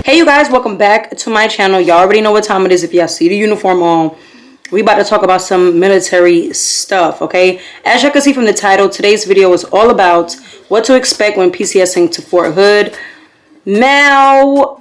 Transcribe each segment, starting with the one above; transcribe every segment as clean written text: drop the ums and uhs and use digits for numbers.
Hey you guys, welcome back to my channel. Y'all already know what time it is if y'all see the uniform on. We about to talk about some military stuff, okay? As you can see from the title, today's video is all about what to expect when PCSing to Fort Hood. Now,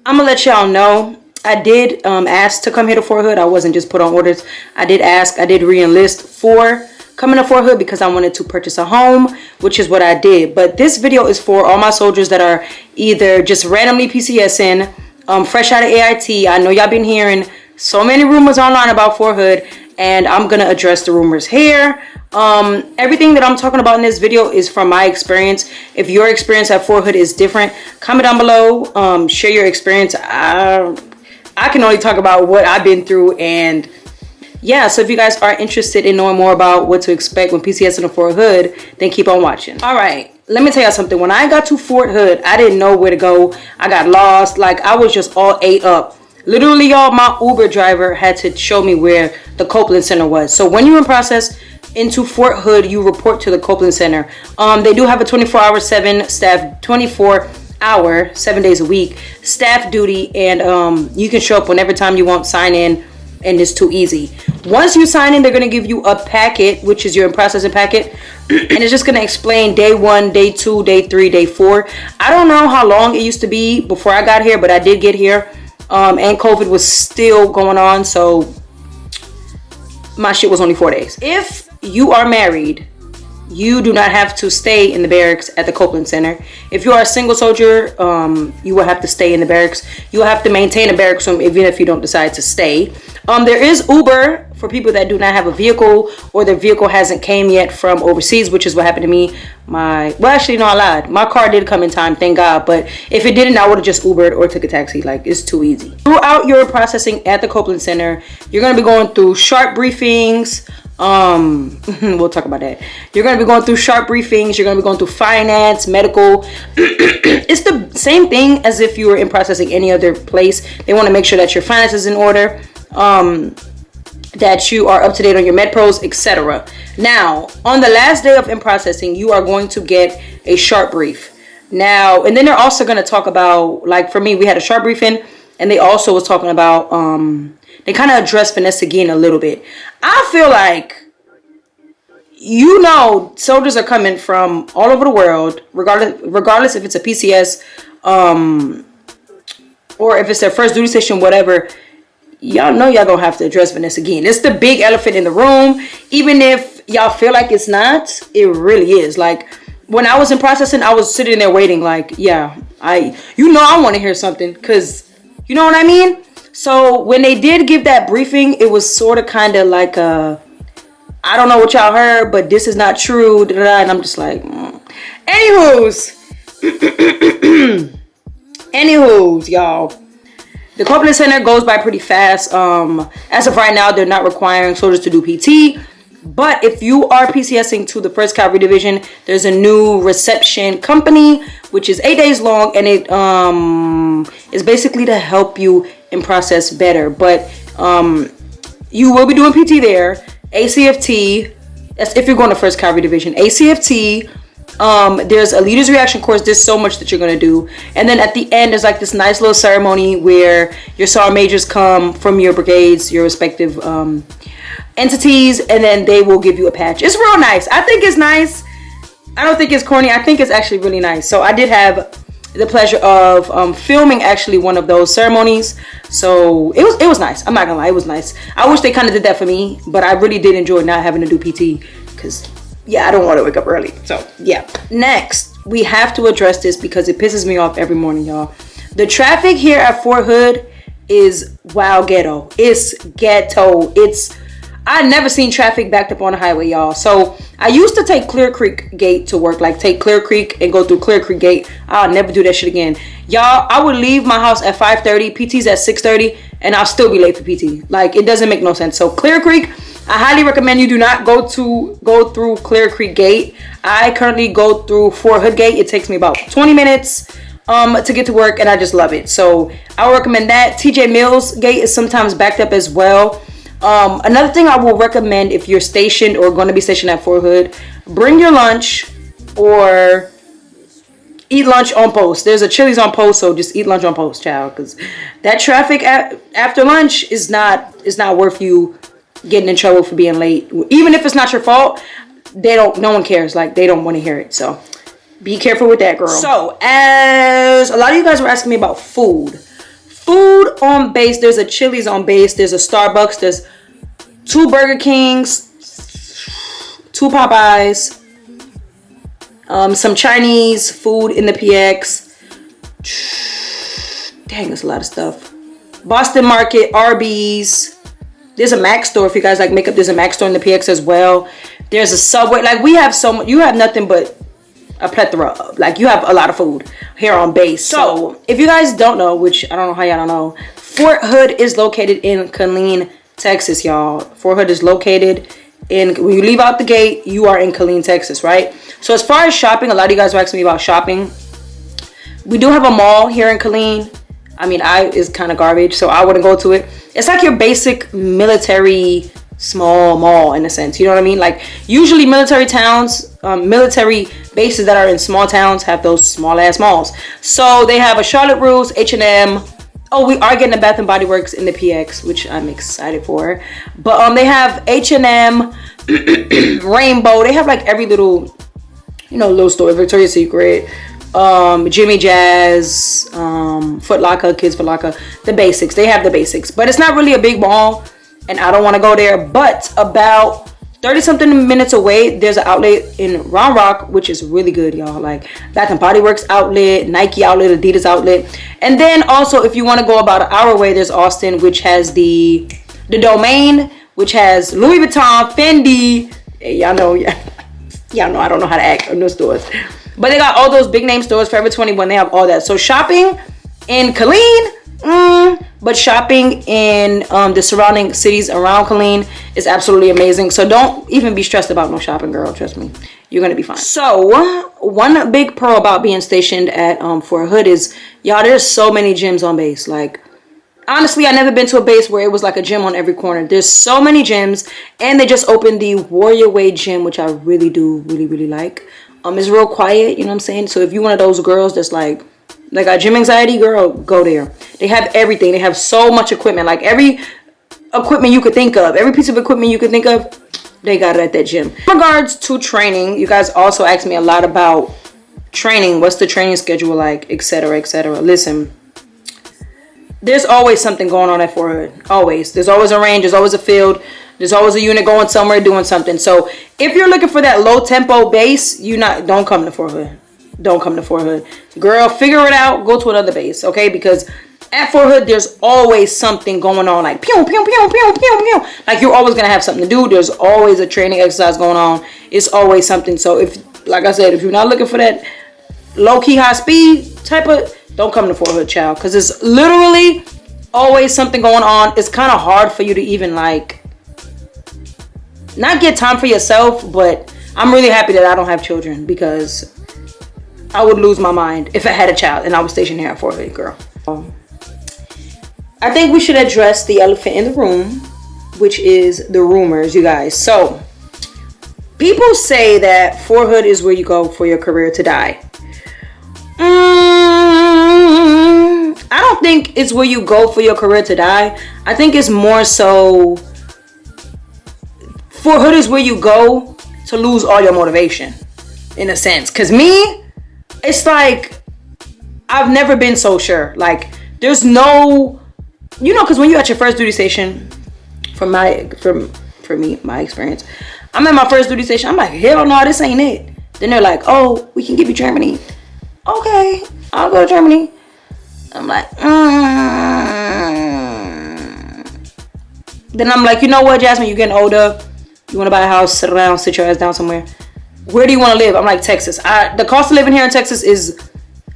I'm gonna let y'all know, I did ask to come here to Fort Hood. I wasn't just put on orders. I did ask, I did re-enlist for coming to Fort Hood because I wanted to purchase a home, which is what I did. But this video is for all my soldiers that are either just randomly PCSing, fresh out of AIT. I know y'all been hearing so many rumors online about Fort Hood, and I'm gonna address the rumors here. Everything that I'm talking about in this video is from my experience. If your experience at Fort Hood is different, comment down below, share your experience. I can only talk about what I've been through, and yeah, so if you guys are interested in knowing more about what to expect when PCSing to Fort Hood, then keep on watching. All right, let me tell y'all something. When I got to Fort Hood, I didn't know where to go. I got lost. Like, I was just all ate up. Literally, y'all, my Uber driver had to show me where the Copeland Center was. So when you're in process into Fort Hood, you report to the Copeland Center. They do have a 24-hour, 7 days a week staff duty, and you can show up whenever time you want, sign in, and it's too easy. Once you sign in, they're going to give you a packet, which is your in processing packet, and it's just going to explain day 1, day 2, day 3, day 4. I don't know how long it used to be before I got here, but I did get here, and COVID was still going on, so my shit was only 4 days. If you are married, you do not have to stay in the barracks at the Copeland Center. If you are a single soldier, you will have to stay in the barracks. You will have to maintain a barracks room even if you don't decide to stay. There is Uber for people that do not have a vehicle, or their vehicle hasn't came yet from overseas, which is what happened to me. Well, actually, no, I lied. My car did come in time, thank God. But if it didn't, I would have just Ubered or took a taxi. Like, it's too easy. Throughout your processing at the Copeland Center, you're going to be going through sharp briefings. We'll talk about that. You're going to be going through sharp briefings. You're going to be going through finance, medical. It's the same thing as if you were in processing any other place. They want to make sure that your finances in order, that you are up to date on your MedPros, etc. Now, on the last day of in processing, you are going to get a sharp brief. Now, and then they're also going to talk about, like for me, we had a sharp briefing, and they also was talking about, they kind of addressed finesse again a little bit. I feel like, you know, soldiers are coming from all over the world, regardless if it's a PCS, or if it's their first duty station, whatever. Y'all know y'all gonna have to address finesse again. It's the big elephant in the room. Even if y'all feel like it's not, it really is. Like, when I was in processing, I was sitting there waiting, like, yeah, I want to hear something, because you know what I mean. So when they did give that briefing, it was sort of kind of like a, I don't know what y'all heard, but this is not true, and I'm just like, anywho's, y'all. The Copeland Center goes by pretty fast. As of right now, they're not requiring soldiers to do PT. But if you are PCSing to the 1st Cavalry Division, there's a new reception company, which is 8 days long, and it is basically to help you in process better. But you will be doing PT there. ACFT, that's if you're going to 1st Cavalry Division. ACFT, there's a leader's reaction course. There's so much that you're going to do. And then at the end, there's like this nice little ceremony where your sergeant majors come from your brigades, your respective entities, and then they will give you a patch. It's real nice. I think it's nice. I don't think it's corny. I think it's actually really nice. So I did have the pleasure of filming actually one of those ceremonies. So it was nice. I'm not gonna lie, it was nice. I wish they kind of did that for me, but I really did enjoy not having to do PT, because yeah, I don't want to wake up early. So yeah. Next, we have to address this because it pisses me off every morning, y'all. The traffic here at Fort Hood is wild ghetto. It's ghetto. I never seen traffic backed up on the highway, y'all. So I used to take Clear Creek Gate to work, like take Clear Creek and go through Clear Creek Gate. I'll never do that shit again, y'all. I would leave my house at 5:30, PT's at 6:30, and I'll still be late for PT. Like, it doesn't make no sense. So Clear Creek, I highly recommend you do not go through Clear Creek Gate. I currently go through Fort Hood Gate. It takes me about 20 minutes to get to work, and I just love it. So I would recommend that. TJ Mills Gate is sometimes backed up as well. Another thing I will recommend if you're stationed or going to be stationed at Fort Hood, bring your lunch, or eat lunch on post. There's a Chili's on post, so just eat lunch on post, child, because that traffic after lunch is not worth you getting in trouble for being late. Even if it's not your fault, no one cares. Like, they don't want to hear it. So be careful with that, girl. So, as a lot of you guys were asking me about food on base, there's a Chili's on base, there's a Starbucks, there's 2 Burger Kings, 2 Popeyes, some Chinese food in the PX. Dang, that's a lot of stuff. Boston Market, Arby's. There's a Mac store if you guys like makeup. There's a Mac store in the PX as well. There's a Subway. Like, we have so much. You have nothing but a plethora of, like, you have a lot of food here on base. So if you guys don't know, which I don't know how y'all don't know, Fort Hood is located in KILLEEN, Texas, y'all. Fort Hood is located in, when you leave out the gate, you are in KILLEEN, Texas, right? So as far as shopping, a lot of you guys are asking me about shopping. We do have a mall here in KILLEEN. I mean, it's kind of garbage, so I wouldn't go to it. It's like your basic military small mall in a sense, you know what I mean? Like, usually military towns, military bases that are in small towns have those small ass malls. So they have a Charlotte Russe, H&M. Oh, we are getting a Bath and Body Works in the PX, which I'm excited for. But they have H&M, Rainbow. They have like every little, you know, little store. Victoria's Secret, Jimmy Jazz, Foot Locker, Kids Foot Locker. The basics. They have the basics. But it's not really a big mall, and I don't want to go there. But about 30-something minutes away, there's an outlet in Round Rock, which is really good, y'all. Like, Bath and Body Works outlet, Nike outlet, Adidas outlet. And then also, if you want to go about an hour away, there's Austin, which has the Domain, which has Louis Vuitton, Fendi. Hey, y'all know I don't know how to act on those stores. But they got all those big name stores, Forever 21, they have all that. So shopping in KILLEEN, but shopping in the surrounding cities around KILLEEN is absolutely amazing. So don't even be stressed about no shopping, girl. Trust me, you're gonna be fine. So one big pro about being stationed at Fort Hood is, y'all, there's so many gyms on base. Like, honestly, I never been to a base where it was like a gym on every corner. There's so many gyms, and they just opened the Warrior Way gym, which I really do really like. It's real quiet, you know what I'm saying? So if you're one of those girls that's like got gym anxiety, girl, go there. They have everything. They have so much equipment. Like, every equipment you could think of, every piece of equipment you could think of, they got it at that gym. In regards to training, you guys also asked me a lot about training. What's the training schedule like, etc., etc. Listen, there's always something going on at Fort Hood. Always. There's always a range. There's always a field. There's always a unit going somewhere doing something. So if you're looking for that low tempo base, don't come to Fort Hood. Don't come to Fort Hood. Girl, figure it out. Go to another base, okay? Because at Fort Hood, there's always something going on. Like, pew, pew, pew, pew, pew, pew. Like, you're always going to have something to do. There's always a training exercise going on. It's always something. So if, like I said, if you're not looking for that low-key, high-speed type of, don't come to Fort Hood, child. Because it's literally always something going on. It's kind of hard for you to even, like, not get time for yourself. But I'm really happy that I don't have children, because I would lose my mind if I had a child and I was stationed here at Fort Hood, girl. I think we should address the elephant in the room, which is the rumors, you guys. So, people say that Fort Hood is where you go for your career to die. I don't think it's where you go for your career to die. I think it's more so, Fort Hood is where you go to lose all your motivation, in a sense. Because me, it's like, I've never been so sure. Like, there's no, you know, because when you're at your first duty station, for my experience, I'm at my first duty station, I'm like, hell no, this ain't it. Then they're like, oh, we can give you Germany. Okay, I'll go to Germany. I'm like, Then I'm like, you know what, Jasmine, you're getting older. You want to buy a house, sit around, sit your ass down somewhere. Where do you want to live? I'm like, Texas. The cost of living here in Texas is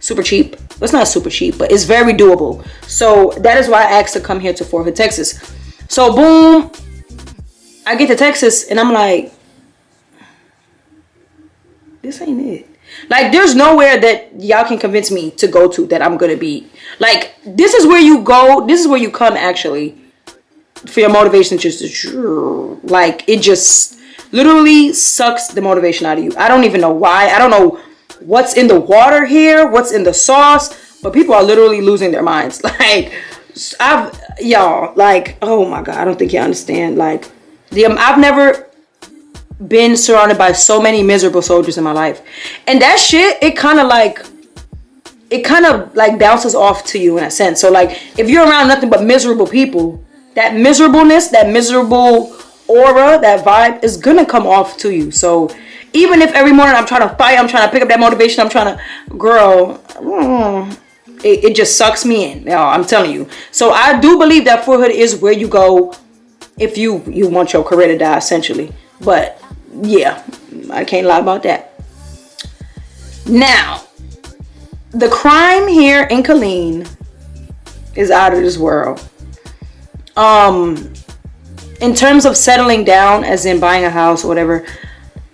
super cheap. Well, it's not super cheap, but it's very doable. So that is why I asked to come here to Fort Hood, Texas. So boom, I get to Texas and I'm like, this ain't it. Like, there's nowhere that y'all can convince me to go to that I'm going to be. Like, this is where you go. This is where you come, actually, for your motivation. Just like, it just literally sucks the motivation out of you. I don't even know why. I don't know what's in the water here, what's in the sauce, but people are literally losing their minds. Like, y'all, like, oh my God, I don't think you understand. Like, I've never been surrounded by so many miserable soldiers in my life. And that shit, it kind of like bounces off to you in a sense. So like, if you're around nothing but miserable people, that miserableness, that miserable aura, that vibe is gonna come off to you. So even if every morning I'm trying to fight, I'm trying to pick up that motivation, I'm trying to, girl, it just sucks me in. Y'all, I'm telling you. So I do believe that Fort Hood is where you go if you want your career to die, essentially. But yeah, I can't lie about that. Now, the crime here in KILLEEN is out of this world. In terms of settling down, as in buying a house or whatever,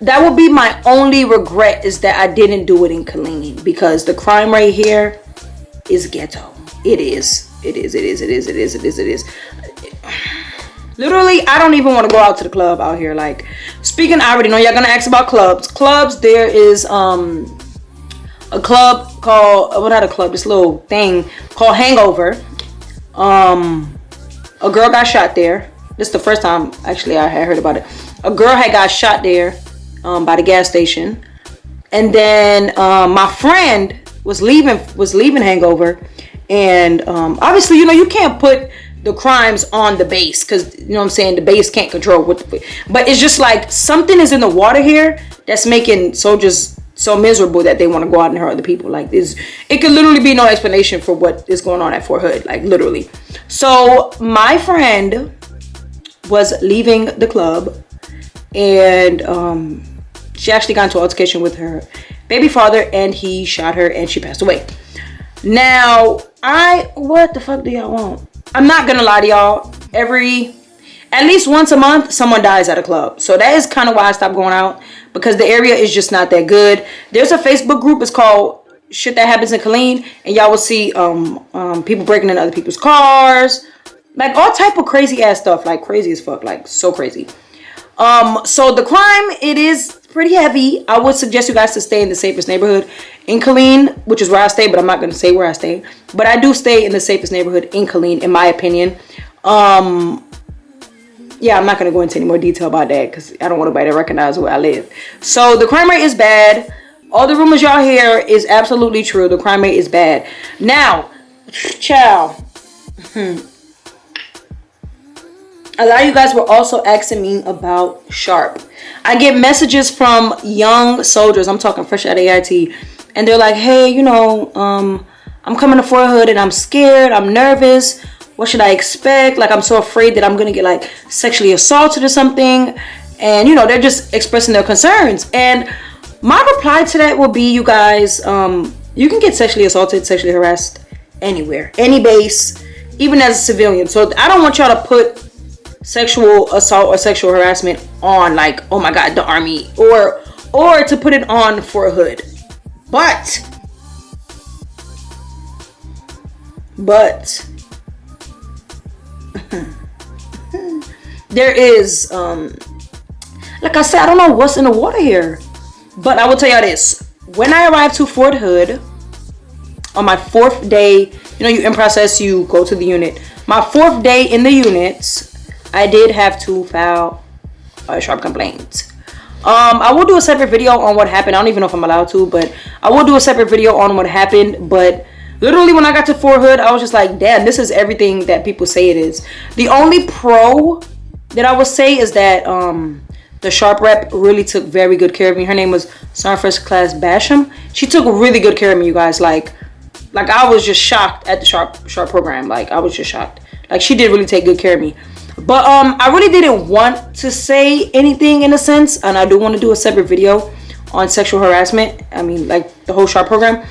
that would be my only regret, is that I didn't do it in KILLEEN, because the crime rate here is ghetto. It is. Literally, I don't even want to go out to the club out here. Like, speaking, I already know y'all gonna ask about clubs. Clubs, there is a club called, what had a club, this little thing called Hangover. A girl got shot there. This is the first time actually I had heard about it. A girl had got shot there by the gas station. And then my friend was leaving Hangover, and obviously, you know, you can't put the crimes on the base, because, you know what I'm saying, the base can't control what but it's just like something is in the water here that's making soldiers so miserable that they want to go out and hurt other people. Like, it could literally be no explanation for what is going on at Fort Hood, like literally. So my friend was leaving the club, and she actually got into an altercation with her baby father, and he shot her and she passed away. Now, what the fuck do y'all want? I'm not gonna lie to y'all, at least once a month someone dies at a club. So that is kind of why I stopped going out, because the area is just not that good. There's a Facebook group, it's called Shit That Happens in KILLEEN, and y'all will see people breaking into other people's cars, like all type of crazy ass stuff, like crazy as fuck, like so crazy. So the crime, it is pretty heavy. I would suggest you guys to stay in the safest neighborhood in KILLEEN, which is where I stay, but I'm not going to say where I stay. But I do stay in the safest neighborhood in KILLEEN, in my opinion. Yeah, I'm not going to go into any more detail about that, because I don't want anybody to recognize where I live. So the crime rate is bad. All the rumors y'all hear is absolutely true. The crime rate is bad. Now, child. A lot of you guys were also asking me about Sharp. I get messages from young soldiers. I'm talking fresh out of AIT. And they're like, hey, you know, I'm coming to Fort Hood and I'm scared. I'm nervous. What should I expect? Like, I'm so afraid that I'm going to get, like, sexually assaulted or something. And, you know, they're just expressing their concerns. And my reply to that will be, you guys, you can get sexually assaulted, sexually harassed anywhere. Any base, even as a civilian. So I don't want y'all to put sexual assault or sexual harassment on, like, oh my God, the army, or to put it on Fort Hood. But there is like I said, I don't know what's in the water here, but I will tell y'all this. When I arrived to Fort Hood on my 4th day, you know, you Inprocess, you go to the unit. My 4th day in the units, I did have to file a Sharp complaint. I will do a separate video on what happened. I don't even know if I'm allowed to, but I will do a separate video on what happened. But literally, when I got to Fort Hood, I was just like, damn, this is everything that people say it is. The only pro that I would say is that the Sharp rep really took very good care of me. Her name was Sergeant First Class Basham. She took really good care of me, you guys. Like I was just shocked at the Sharp program. Like, I was just shocked. Like, she did really take good care of me. But I really didn't want to say anything in a sense, and I do want to do a separate video on sexual harassment. I mean, like, the whole Sharp program.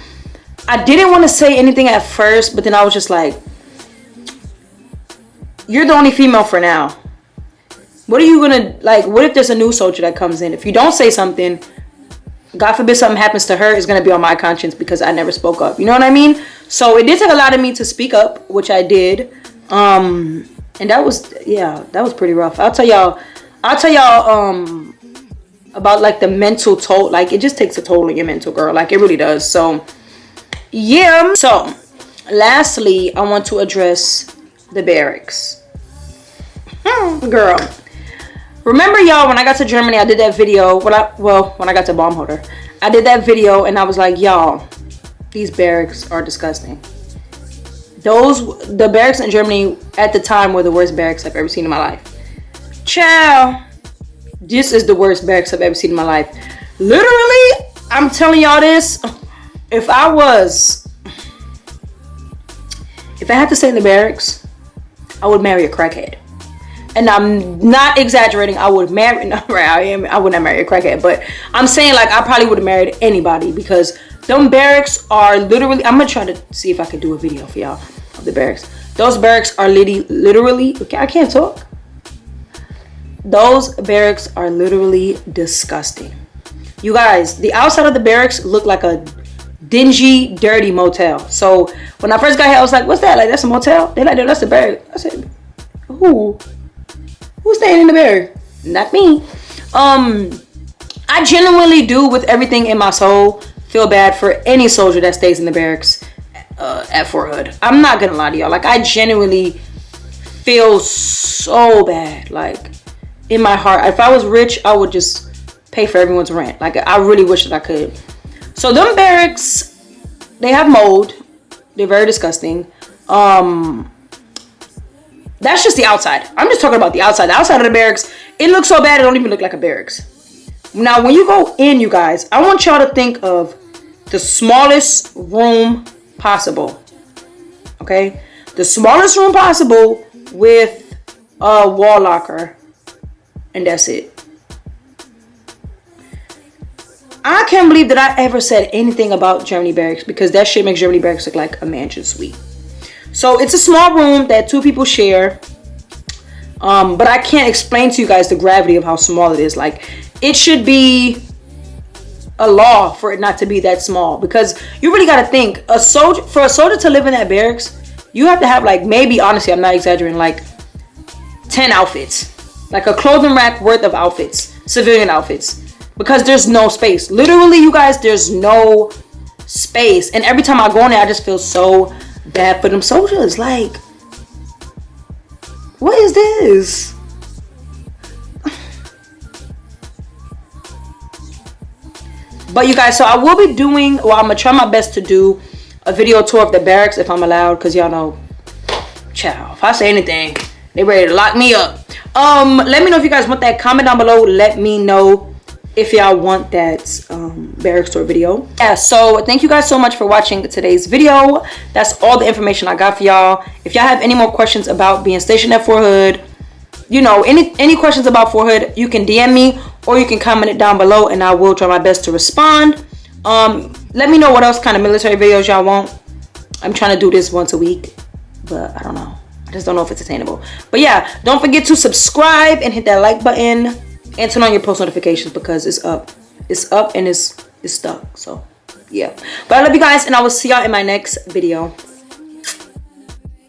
I didn't want to say anything at first, but then I was just like, you're the only female for now. What are you gonna, like, what if there's a new soldier that comes in? If you don't say something, God forbid something happens to her, it's gonna be on my conscience because I never spoke up. You know what I mean? So it did take a lot of me to speak up, which I did. And that was, yeah, that was pretty rough. I'll tell y'all about like the mental toll. Like it just takes a toll on your mental, girl. Like it really does. So yeah. So lastly, I want to address the barracks. Girl, remember y'all, when I got to Germany, I did that video. When I got to Baumholder, I did that video and I was like, y'all, these barracks are disgusting. The barracks in Germany at the time were the worst barracks I've ever seen in my life. Child, this is the worst barracks I've ever seen in my life. Literally, I'm telling y'all this. If I had to stay in the barracks, I would marry a crackhead. And I'm not exaggerating. I would marry, no, right, I would not marry a crackhead, but I'm saying like I probably would have married anybody, because them barracks are literally, I'm gonna try to see if I can do a video for y'all of the barracks. Those barracks are literally, okay, I can't talk. Those barracks are literally disgusting. You guys, the outside of the barracks look like a dingy, dirty motel. So when I first got here, I was like, what's that? Like, that's a motel? They're like, that's a barrack. I said, who's staying in the barrack? Not me. I genuinely do, with everything in my soul, feel bad for any soldier that stays in the barracks at Fort Hood. I'm not gonna lie to y'all. Like, I genuinely feel so bad. Like, in my heart, if I was rich, I would just pay for everyone's rent. Like, I really wish that I could. So them barracks, they have mold. They're very disgusting. That's just the outside. I'm just talking about the outside. The outside of the barracks, it looks so bad, it don't even look like a barracks. Now, when you go in, you guys, I want y'all to think of the smallest room possible. Okay? The smallest room possible with a wall locker. And that's it. I can't believe that I ever said anything about Germany barracks, because that shit makes Germany barracks look like a mansion suite. So it's a small room that two people share. But I can't explain to you guys the gravity of how small it is. Like, it should be a law for it not to be that small, because you really got to think, for a soldier to live in that barracks, you have to have, like, maybe, honestly, I'm not exaggerating, like 10 outfits, like a clothing rack worth of outfits, civilian outfits, because there's no space. Literally, you guys, there's no space. And every time I go in there, I just feel so bad for them soldiers. Like, what is this? But you guys, so I will be doing, well, I'm gonna try my best to do a video tour of the barracks if I'm allowed, because y'all know, child, if I say anything, they ready to lock me up. Let me know if you guys want that. Comment down below. Let me know if y'all want that barracks tour video. Yeah, so thank you guys so much for watching today's video. That's all the information I got for y'all. If y'all have any more questions about being stationed at Fort Hood, you know, any questions about Fort Hood, you can DM me or you can comment it down below and I will try my best to respond. Let me know what else kind of military videos y'all want. I'm trying to do this once a week, but I don't know. I just don't know if it's attainable. But yeah, don't forget to subscribe and hit that like button and turn on your post notifications, because it's up and it's stuck. So yeah, but I love you guys and I will see y'all in my next video.